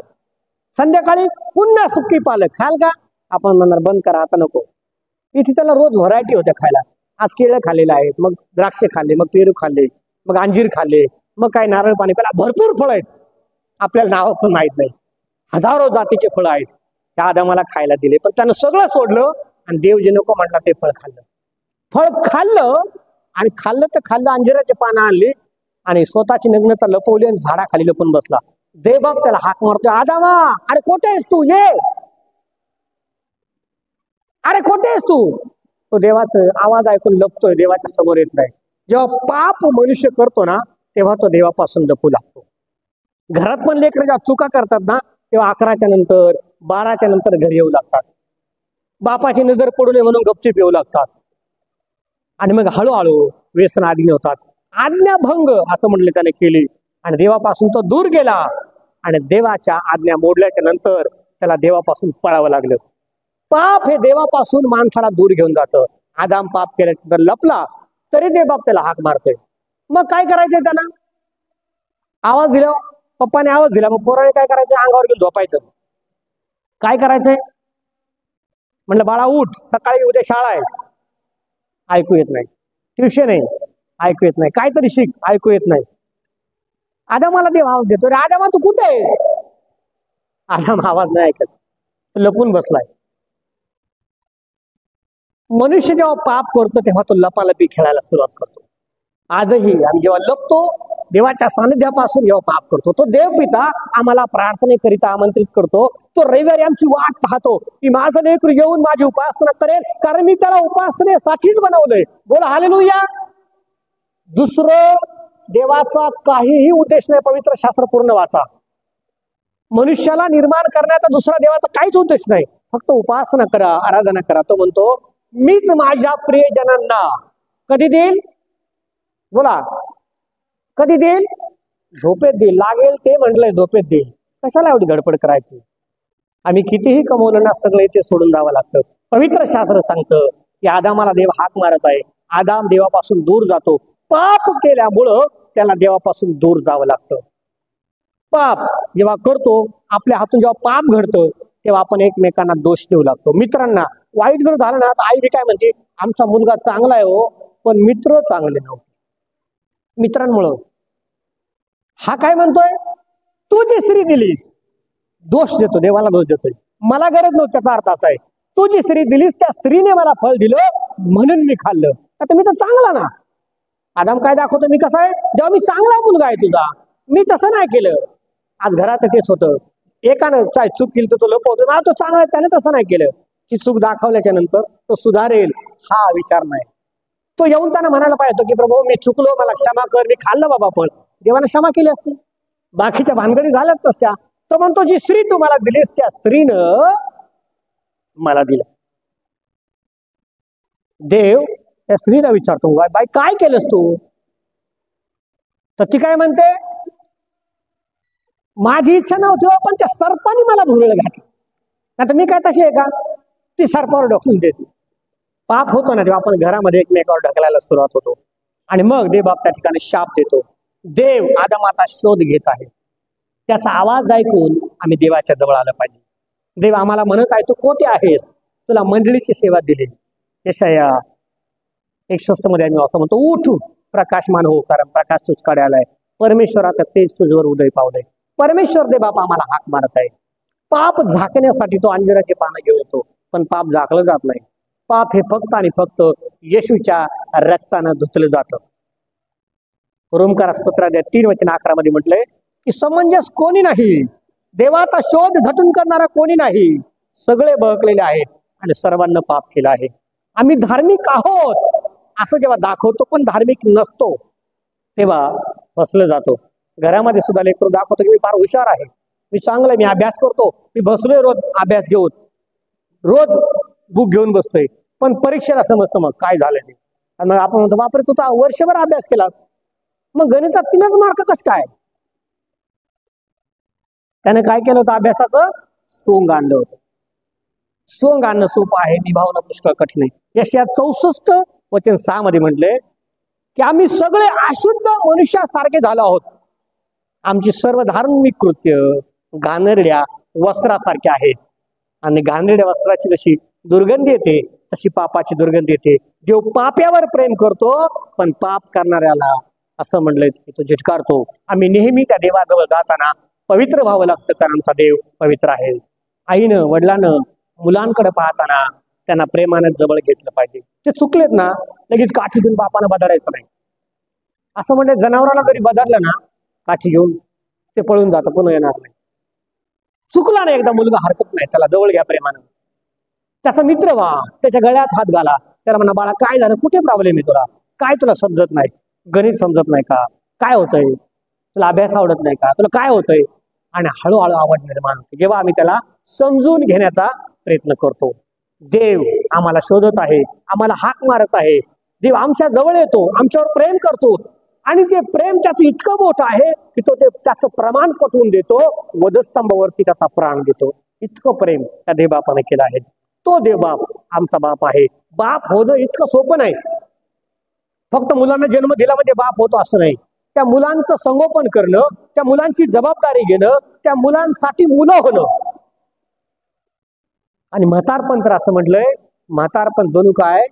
Speaker 1: संध्याकाळी पुन्हा सुकी पालक. खाल का? आपण म्हणणार बंद करा, आता नको. इथे त्याला रोज व्हरायटी होत्या खायला. आज केळं खाल्लेलं आहे, मग द्राक्षे खाल्ले, मग पेरू खाल्ले, मग अंजीर खाल्ले, मग काय नारळ पाणी प्याला. भरपूर फळ आहेत, आपल्याला नाव पण माहित नाही. हजारो जातीचे फळ आहेत. त्या आदामाला खायला दिले, पण त्यानं सगळं सोडलं आणि देव जे नको म्हटला ते फळ खाल्लं. फळ खाल्लं आणि खाल्लं तर खाल्लं, अंजिराचे पानं आणली आणि स्वतःची नग्नता लपवली आणि झाडाखाली लपून बसला. देवबाप त्याला हाक मारतोय, आदामा अरे कोठे आहेस तू? ये, अरे कोठे आहेस तू? तो देवाचा आवाज ऐकून लपतोय, देवाच्या समोर येत नाही. जेव्हा पाप मनुष्य करतो ना तेव्हा तो देवापासून लपू लागतो. घरात पण लेकरं जेव्हा चुका करतात ना तेव्हा 11च्या नंतर 12च्या नंतर घरी येऊ लागतात. बापाची नजर पडू नये म्हणून गपचूप येऊ लागतात आणि मग हळूहळू व्यसन आधीन होतात. आज्ञाभंग असं म्हणले त्याने केली आणि देवापासून तो दूर गेला आणि देवाच्या आज्ञा मोडल्याच्या नंतर त्याला देवापासून पळावं लागलं. पाप हे देवापासून माणसाला दूर घेऊन जातं. आदाम पाप केल्याच्या नंतर लपला तरी देवबाप त्याला हाक मारतोय. मग काय करायचंय त्यांना? आवाज दिला, पप्पाने आवाज दिला, मग पोराने काय करायचं? अंगावर घेऊन झोपायचं. काय करायचंय? म्हणलं बाळा उठ, सकाळी उद्या शाळा आहे. ऐकू येत नाही. ट्युशन आहे, ऐकू येत नाही. काहीतरी शिक, ऐकू येत नाही. आदामाला देव आवाज देतो, रे आदामा तू कुठे आहेस? आदाम आवाज नाही ऐकत, लपून बसलाय. मनुष्य जेव्हा पाप करतो तेव्हा तो लपालपी खेळायला सुरुवात करतो. आजही आम्ही जेव्हा लपतो देवाच्या सानिध्यापासून जेव्हा पाप करतो, तो देव पिता आम्हाला प्रार्थनेकरिता आमंत्रित करतो. तो रविवारी आमची वाट पाहतो की माझं लेकरू येऊन माझी उपासना करेल, कारण मी त्याला उपासनेसाठीच बनवलंय. बोला हालेलुया. दुसरं देवाचा काहीही उद्देश नाही. पवित्र शास्त्र पूर्ण वाचा. मनुष्याला निर्माण करण्याचा दुसरा देवाचा काहीच उद्देश नाही. फक्त उपासना करा, आराधना करा. तो म्हणतो मीच माझ्या प्रियजनांना कधी देईल? बोला कधी देईल? झोपेत देईल. लागेल ते म्हटलंय झोपेत देईल. कशाला एवढी गडबड करायची? आम्ही कितीही कमवलं ना सगळं ते सोडून जावं लागतं. पवित्र शास्त्र सांगतं की आदामाला देव हाक मारत आहे. आदाम देवापासून दूर जातो. पाप केल्यामुळं त्याला देवापासून दूर जावं लागतं. पाप जेव्हा करतो, आपल्या हातून जेव्हा पाप घडतं तेव्हा आपण एकमेकांना दोष देऊ लागतो. मित्रांना वाईट जर झालं ना तर आई बी काय म्हणते, आमचा मुलगा चांगला आहे हो, पण मित्र चांगले नव्हते. मित्रांमुळं हा काय म्हणतोय, तू जी स्त्री दिलीस, दोष देतो, देवाला दोष देतोय. मला गरज नव्हती, त्याचा अर्थ असा आहे तू जी स्त्री दिलीस त्या स्त्रीने मला फळ दिलं म्हणून मी खाल्लं. आता मी तर चांगला ना. आदाम काय दाखवतो, मी कसा आहे? जेव्हा मी चांगला मुलगा आहे तुझा, मी तसं नाही केलं. आज घरात तेच होतं. एकानं काय चूक केली तर तो लपवतो, ना तो चांगला आहे त्याने तसं नाही केलं. ती चूक दाखवल्याच्या नंतर तो सुधारेल हा विचार नाही. तो येऊन त्यांना म्हणायला पाहिजे की प्रभू मी चुकलो, मला क्षमा कर, मी खाल्लं बाबा. पण देवाने क्षमा केली असती, बाकीच्या भानगडी झाल्याच नसत्या. तो म्हणतो जी स्त्री तू मला दिलीस त्या स्त्रीनं मला दिलं. देव त्या स्त्रीला विचारतो, बाई काय केलंस तू? तर ती काय म्हणते, माझी इच्छा नव्हती हो, पण त्या सर्पाने मला भुरळ घातली. आता मी काय तशी आहे का? ती सर्पावर ढकलून देते. पाप होतो ना तेव्हा आपण घरामध्ये एकमेकावर ढकलायला सुरुवात होतो आणि मग देव बाप त्या ठिकाणी शाप देतो. देव आदमाचा शोध घेत आहे. त्याचा आवाज ऐकून आम्ही देवाच्या जवळ आलं पाहिजे. देव आम्हाला म्हणत आहे, तू कोठे आहेस? तुला मंडळीची सेवा दिली. यशाया 61 मध्ये आम्ही असं म्हणतो, उठ प्रकाशमान हो, कारण प्रकाश तुझकडे आलाय. परमेश्वराचं तेज तुझवर उदय पावलंय. परमेश्वर दे बापा आम्हाला हाक मारत आहे. पाप झाकण्यासाठी तो अंजिराची पानं घेऊन येतो, पण पाप झाकलं जात नाही. पाप हे फक्त आणि फक्त येशूच्या रक्तानं धुतलं जातं. रोमकार स्तोत्राध्याय 3:11 मध्ये म्हटलंय की समंजस कोणी नाही, देवाचा शोध झटून करणारा कोणी नाही. सगळे बहकलेले आहेत आणि सर्वांना पाप केलं आहे. आम्ही धार्मिक आहोत असं जेव्हा दाखवतो पण धार्मिक नसतो तेव्हा फसलं जातो. घरामध्ये सुद्धा लेकरू दाखवतो की मी फार हुशार आहे, मी चांगलं, मी अभ्यास करतो, मी बसलोय रोज अभ्यास घेऊन, रोज बुक घेऊन बसतोय, पण परीक्षेला समजतं मग काय झालं ते. आणि मग आपण म्हणतो बापरे तू तर वर्षभर अभ्यास केलास, मग गणितात 3च मार्क कसं काय? त्याने काय केलं होतं? अभ्यासाचं सोंग आणलं होतं. सोंग आणणं सोपं आहे, निभावणं पुष्कळ कठीण आहे. यशया 64:6 मध्ये म्हटले की आम्ही सगळे अशुद्ध मनुष्यासारखे झालो आहोत. आमची सर्व धार्मिक कृत्य घाणेरड्या वस्त्रासारखे आहेत. आणि घाणेरड्या वस्त्राची जशी दुर्गंधी येते तशी पापाची दुर्गंधी येते. देव पाप्यावर प्रेम करतो, पण पाप करणाऱ्याला असं म्हणलंय की तो झिटकारतो. आम्ही नेहमी त्या देवाजवळ जाताना पवित्र व्हावं लागतं, कारण आमचा देव पवित्र आहे. आईनं वडिलांनं मुलांकडे पाहताना त्यांना प्रेमाने जवळ घेतलं पाहिजे. ते चुकलेत ना लगेच काठीतून बापानं बदलायचं नाही. असं म्हणजे जनावराला जरी बदललं ना काठी घेऊन ते पळून जातं, पुन्हा येणार नाही. चुकला नाही एकदा मुलगा हरकत नाही, त्याला जवळ घ्या प्रेमानं, त्याचा मित्र व्हा, त्याच्या गळ्यात हात घाला, त्याला म्हणा बाळा काय झालं, कुठे प्रॉब्लेम आहे तुला, काय तुला समजत नाही, गणित समजत नाही का, काय होतंय, तुला अभ्यास आवडत नाही का, तुला काय होतंय. आणि हळूहळू आवड निर्माण होते जेव्हा आम्ही त्याला समजून घेण्याचा प्रयत्न करतो. देव आम्हाला शोधत आहे, आम्हाला हाक मारत आहे. देव आमच्या जवळ येतो, आमच्यावर प्रेम करतो, आणि ते प्रेम त्याचं इतकं मोठं आहे की तो त्याचं प्रमाण पटवून देतो, वधस्तंभावरती त्याचा प्राण देतो. इतकं प्रेम त्या देवबापाने केलं आहे. तो देवबाप आमचा बाप आहे. बाप होणं इतकं सोपं नाही. फक्त मुलांना जन्म दिला म्हणजे बाप होतो असं नाही. त्या मुलांचं संगोपन करणं, त्या मुलांची जबाबदारी घेणं, त्या मुलांसाठी मुलं होणं. आणि म्हातारपण तर असं म्हटलंय, म्हातारपण जणू काय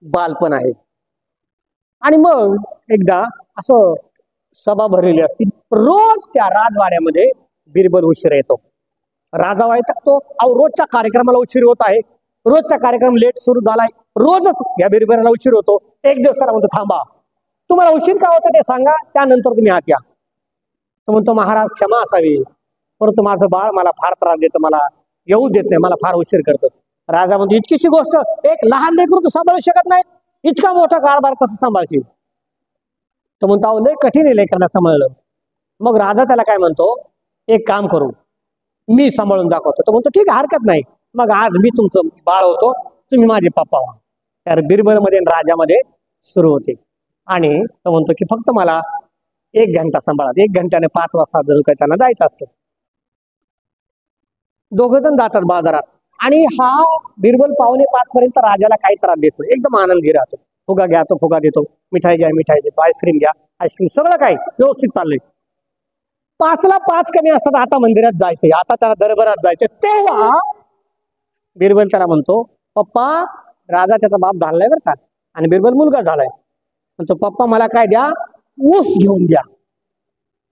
Speaker 1: बालपण आहे. आणि मग एकदा असं सभा भरलेली असती, रोज त्या राजवाड्यामध्ये बिरबल उशीर येतो. राजा वैतागतो, अहो रोजच्या कार्यक्रमाला उशीर होत आहे, रोजचा कार्यक्रम लेट सुरू झालाय, रोजच या बिरबलाला उशीर होतो. एक दिवस त्याला म्हणतो थांबा, तुम्हाला उशीर का होतं ते सांगा, त्यानंतर तुम्ही हात या. तो म्हणतो महाराज क्षमा असावी, परंतु माझं बाळ मला फार त्रास देतं, मला येऊ देत नाही, मला फार उशीर करतो. राजा म्हणतो इतकीशी गोष्ट एक लहान लेकरू तर सांभाळू शकत नाही, इतका मोठा कारभार कसं सांभाळशील. तो म्हणतो अहो लय कठीण आहे लेकरांना सांभाळलं. मग राजा त्याला काय म्हणतो, एक काम करू, मी सांभाळून दाखवतो. तो म्हणतो ठीक आहे हरकत नाही, मग आज मी तुमचं बाळ होतो, तुम्ही माझे पप्पा व्हा. तर बिरबलमध्ये आणि राजामध्ये सुरू होते. आणि तो म्हणतो की फक्त मला 1 घंटा सांभाळा. 1 घंट्याने 5 वाजता जर काही त्यांना जायचं असतं. दोघं जण जातात बाजारात, आणि हा बिरबल 4:45 पर्यंत राजाला काही त्रास देतो, एकदम आनंदी राहतो. फुगा घ्या तो फुगा देतो, मिठाई घ्या मिठाई देतो, आईस्क्रीम घ्या आईस्क्रीम, सगळं काही व्यवस्थित चाललंय. 5ला 5 कमी असतात, आता मंदिरात जायचंय, आता त्याला दरबारात जायचंय. तेव्हा बिरबल त्याला म्हणतो पप्पा, राजा त्याचा बाप झालाय बरं का, आणि बिरबल मुलगा झालाय. म्हणतो पप्पा मला काय द्या, ऊस घेऊन द्या.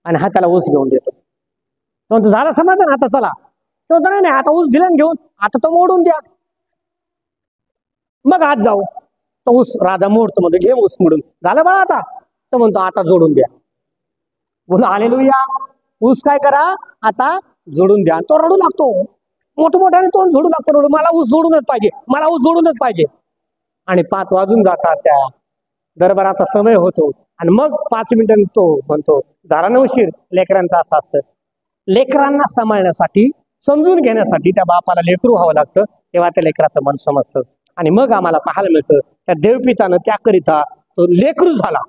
Speaker 1: आणि हा त्याला ऊस घेऊन देतो. तो म्हणतो झाला समाधान, आता चला. तो म्हणतो नाही नाही, आता ऊस दिला घेऊन, आता तो मोडून द्या, मग आज जाऊ. तो ऊस राजा मोडतो, म्हणतो घे ऊस मोडून, झालं बाळा आता. तो म्हणतो आता जोडून द्या. बोला हालेलुया, ऊस काय करा आता जोडून द्या. तो रडू लागतो, मोठमोठ्याने तोंड जोडू लागतो, रडू, मला ऊस जोडूनच पाहिजे, मला ऊस जोडूनच पाहिजे. आणि 5 वाजून जातात, त्या दरबाराचा समय होतो. आणि मग 5 मिनिटांनी तो म्हणतो झाला ना उशीर. लेकरांचा असं असतं, लेकरांना सांभाळण्यासाठी, समजून घेण्यासाठी त्या बापाला लेकरू व्हावं लागतं, तेव्हा त्या लेकराचं मन समजतं. आणि मग आम्हाला पाहायला मिळतं त्या देवपितानं त्याकरिता तो लेकरू झाला.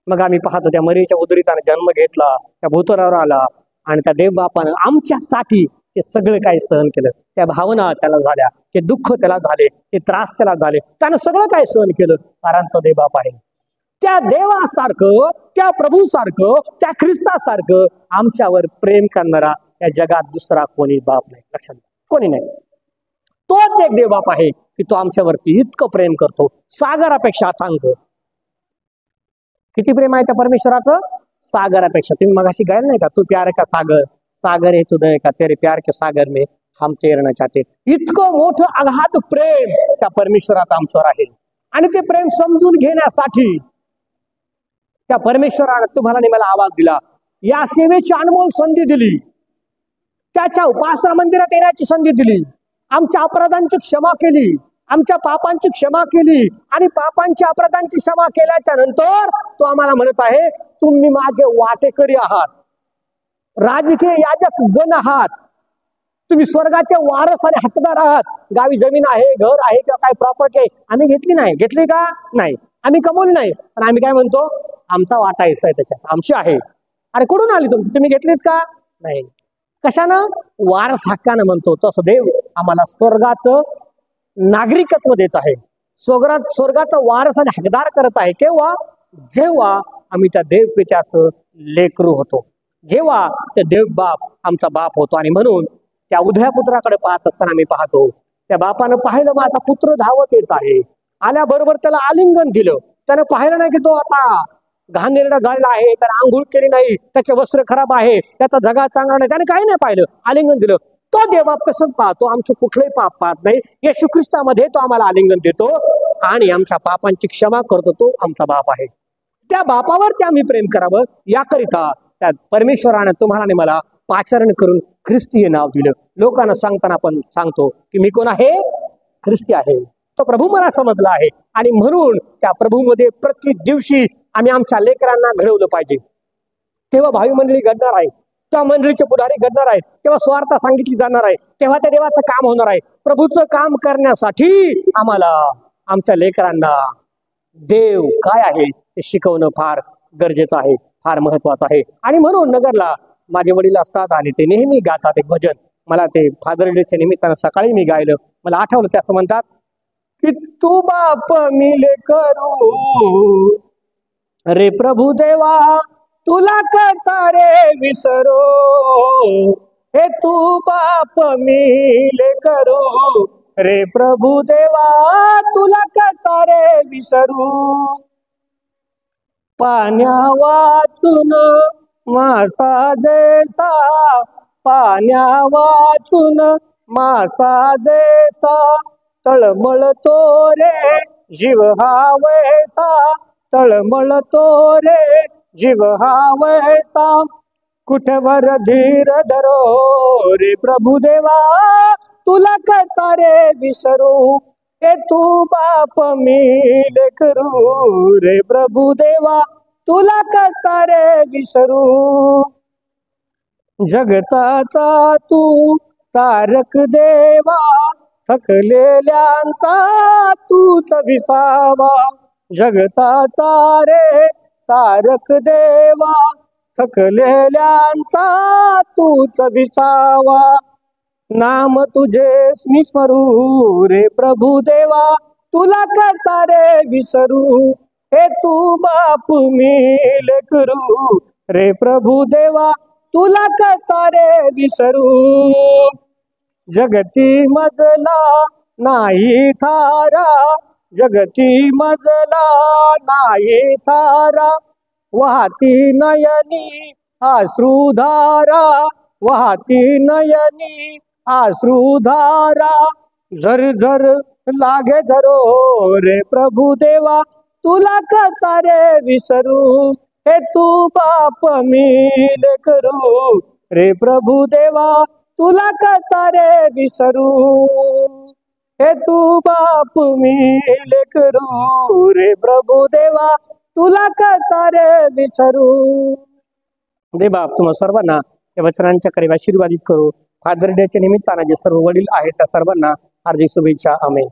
Speaker 1: मग आम्ही पाहतो त्या मरीच्या उदरीताने जन्म घेतला, त्या भूतरावर आला, आणि त्या देवबापानं आमच्यासाठी ते सगळं काही सहन केलं. त्या भावना त्याला झाल्या, ते दुःख त्याला झाले, ते त्रास त्याला झाले, त्यानं सगळं काही सहन केलं, कारण तो देवबाप आहे. त्या देवासारखं, त्या प्रभूसारखं, त्या ख्रिस्तासारखं आमच्यावर प्रेम करणारा या जगात दुसरा कोणी बाप नाही. लक्षात घ्या, कोणी नाही. तोच एक देव बाप आहे की तो आमच्यावरती इतकं प्रेम करतो, सागरापेक्षा सांगतो. किती प्रेम आहे त्या परमेश्वराचं? सागरापेक्षा. तुम्ही मगाशी गायला नाही का, तू प्यार का सागर, सागर है तुझे का, तेरे प्यार के सागर में हम तैरना चाहते. इतकं मोठं अगाध प्रेम त्या परमेश्वरात आमच्यावर आहे. आणि ते प्रेम समजून घेण्यासाठी त्या परमेश्वराने तुम्हाला आणि मला आवाज दिला, या सेवेची अनमोल संधी दिली, त्याच्या उपासना मंदिरात येण्याची संधी दिली, आमच्या अपराधांची क्षमा केली, आमच्या पापांची क्षमा केली. आणि पापांच्या अपराधांची क्षमा केल्याच्या नंतर तो आम्हाला म्हणत आहे, तुम्ही माझे वाटेकरी आहात, राजकीय याजक गण आहात, तुम्ही स्वर्गाचे वारस आणि हकदार आहात. गावी जमीन आहे, घर आहे किंवा काय प्रॉपर्टी आहे, आम्ही घेतली नाही. घेतली का? नाही. आम्ही कमवली नाही. पण आम्ही काय म्हणतो, आमचा वाटा आहे त्याच्यात, आमची आहे. अरे कुठून आली तुमची? तुम्ही घेतलीत का? नाही. कशानं? वारस हक्कानं म्हणतो. तसं देव आम्हाला स्वर्गाचं नागरिकत्व देत आहे, स्वर्गाचा वारस आणि हकदार करत आहे. केव्हा? जेव्हा आम्ही त्या देव पित्याचं लेकरू होतो, जेव्हा ते देव बाप आमचा बाप होतो. आणि म्हणून त्या उधळ्या पुत्राकडे पाहत असताना आम्ही पाहतो, त्या बापानं पाहिलं माझा पुत्र धावत येत आहे. आल्याबरोबर त्याला आलिंगन दिलं. त्याने पाहिलं नाही की तो आता घाणेरडा झालेला आहे, त्याने आंघोळ केली नाही, त्याचे वस्त्र खराब आहे, त्याचा जगा चांगला नाही, त्याने काही नाही पाहिलं, आलिंगन दिलं. तो देवबाप कसं पाहतो? आमचं कुठलंही पाप पाहत नाही. येशू ख्रिस्तामध्ये तो आम्हाला आलिंगन देतो आणि आमच्या पापांची क्षमा करतो. तो आमचा बाप आहे. त्या बापावरती आम्ही प्रेम करावं याकरिता त्या परमेश्वराने तुम्हाला आणि मला पाचारण करून ख्रिस्ती हे नाव दिलं. लोकांना सांगताना आपण सांगतो की मी कोण आहे? ख्रिस्ती आहे. तो प्रभू मला समजला आहे. आणि म्हणून त्या प्रभूमध्ये प्रत्येक दिवशी आम्ही आमच्या लेकरांना घडवलं पाहिजे. तेव्हा भावी मंडळी घडणार आहे, तेव्हा मंडळीचे पुढारी घडणार आहेत, तेव्हा स्वार्थ सांगितली जाणार आहे, तेव्हा त्या देवाचं काम होणार आहे. प्रभूचं काम करण्यासाठी आम्हाला आमच्या लेकरांना देव काय आहे ते शिकवणं फार गरजेचं आहे, फार महत्वाचं आहे. आणि म्हणून नगरला माझे वडील असतात आणि ते नेहमी गातात एक भजन. मला ते फादर डेच्या निमित्तानं सकाळी मी गायलं. मला आठवलं, ते असं म्हणतात की तू बाप मिले करू रे प्रभु देवा, तुला कसा रे विसरो, हे तू बाप मिले करू रे प्रभु देवा, तुला कसा रे विसरू. पाण्या वाचून मासा जैसा, पाण्या वाचून मासा जैसा, तळमळतो रे जीव हा वैसा, तळमळतो रे जीव हा वैसा. कुठवर धीर धरो रे प्रभु देवा, तुला कसा रे विसरू, हे तू बाप मिले करू रे प्रभु देवा, तुला कसा रे विसरू. जगताचा तू तारक देवा, थकलेल्यांचा तूच विसावा. जगताचा रे तारक देवा, थकलेल्यांचा तूच विसावा. नाम तुझे मी स्मरू रे प्रभु देवा, तुला कसा रे विसरू, हे तू बाप मिले करू रे प्रभु देवा, तुला कसा रे विसरू. जगती मजला नाही थारा, जगती मजला नाही थारा, वाहती नयनी अश्रुधारा, वाहती नयनी अश्रुधारा. झर झर लागे धरो रे प्रभु देवा, तुला कसा रे विसरू, हे तू बाप मिले करू रे प्रभु देवा, तुला कसा रे विसरू, हे तू बाप मिले करू रे प्रभु देवा, तुला कसा रे विसरू. दे बाप तुम्हा सर्वांना या वचनांच्या करीब आशीर्वादित करू. फादर डेच्या निमित्तानं जे सर्व वडील आहेत त्या सर्वांना हार्दिक शुभेच्छा. आमेन.